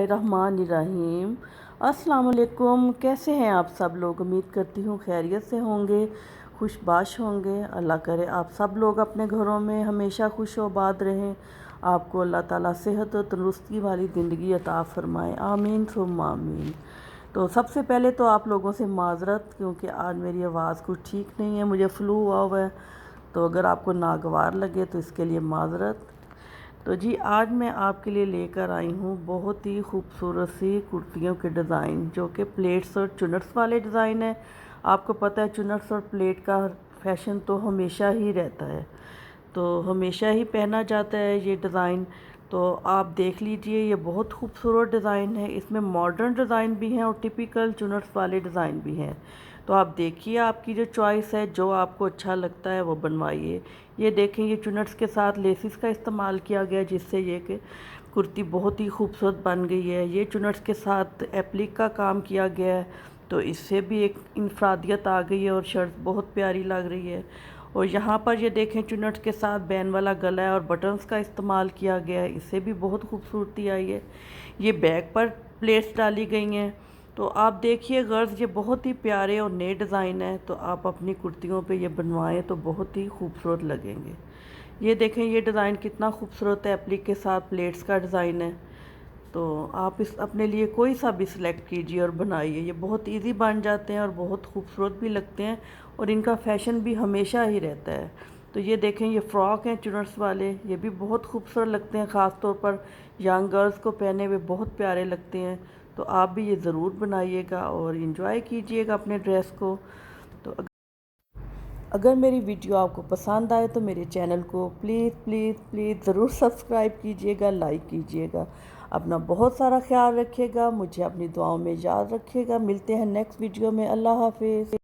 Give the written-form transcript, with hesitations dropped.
बिस्मिल्लाहिर्रहमानिर्रहीम। अस्सलाम वालेकुम। कैसे हैं आप सब लोग? उम्मीद करती हूँ खैरियत से होंगे, खुशबाश होंगे। अल्लाह करे आप सब लोग अपने घरों में हमेशा खुश व आबाद रहें। आपको अल्लाह ताला सेहत और तंदुरुस्ती वाली ज़िंदगी अता फ़रमाए, आमीन सुम्मा आमीन। तो सबसे पहले तो आप लोगों से माज़रत, क्योंकि आज मेरी आवाज़ कुछ ठीक नहीं है, मुझे फ़्लू हुआ है। तो अगर आपको नागवार लगे तो इसके लिए माज़रत। तो जी आज मैं आपके लिए लेकर आई हूँ बहुत ही खूबसूरत सी कुर्तियों के डिज़ाइन, जो कि प्लेट्स और चुनट्स वाले डिज़ाइन है। आपको पता है चुनट्स और प्लेट का फैशन तो हमेशा ही रहता है, तो हमेशा ही पहना जाता है ये डिज़ाइन। तो आप देख लीजिए, ये बहुत खूबसूरत डिज़ाइन है। इसमें मॉडर्न डिज़ाइन भी हैं और टिपिकल चुनट्स वाले डिज़ाइन भी हैं। तो आप देखिए, आपकी जो चॉइस है, जो आपको अच्छा लगता है वो बनवाइए। ये देखें, ये चुनट्स के साथ लेसिस का इस्तेमाल किया गया, जिससे ये कि कुर्ती बहुत ही खूबसूरत बन गई है। ये चुनट्स के साथ एप्लिक का काम किया गया है, तो इससे भी एक इंफरादियत आ गई है और शर्ट बहुत प्यारी लग रही है। और यहाँ पर ये देखें, चुनट्स के साथ बैन वाला गला है और बटन्स का इस्तेमाल किया गया है, इससे भी बहुत खूबसूरती आई है। ये बैक पर प्लेट्स डाली गई हैं। तो आप देखिए गर्ल्स, ये बहुत ही प्यारे और नए डिज़ाइन है, तो आप अपनी कुर्तियों पे ये बनवाएं तो बहुत ही खूबसूरत लगेंगे। ये देखें, ये डिज़ाइन कितना खूबसूरत है, एप्लिक के साथ प्लेट्स का डिज़ाइन है। तो आप इस अपने लिए कोई सा भी सिलेक्ट कीजिए और बनाइए। ये बहुत इजी बन जाते हैं और बहुत खूबसूरत भी लगते हैं, और इनका फैशन भी हमेशा ही रहता है। तो ये देखें, ये फ़्रॉक हैं चुनट्स वाले, ये भी बहुत खूबसूरत लगते हैं, ख़ास तौर पर यंग गर्ल्स को पहने हुए बहुत प्यारे लगते हैं। तो आप भी ये ज़रूर बनाइएगा और इन्जॉय कीजिएगा अपने ड्रेस को। तो अगर मेरी वीडियो आपको पसंद आए तो मेरे चैनल को प्लीज़ प्लीज़ प्लीज़ ज़रूर सब्सक्राइब कीजिएगा, लाइक कीजिएगा। अपना बहुत सारा ख्याल रखिएगा, मुझे अपनी दुआओं में याद रखिएगा। मिलते हैं नेक्स्ट वीडियो में। अल्लाह हाफिज़।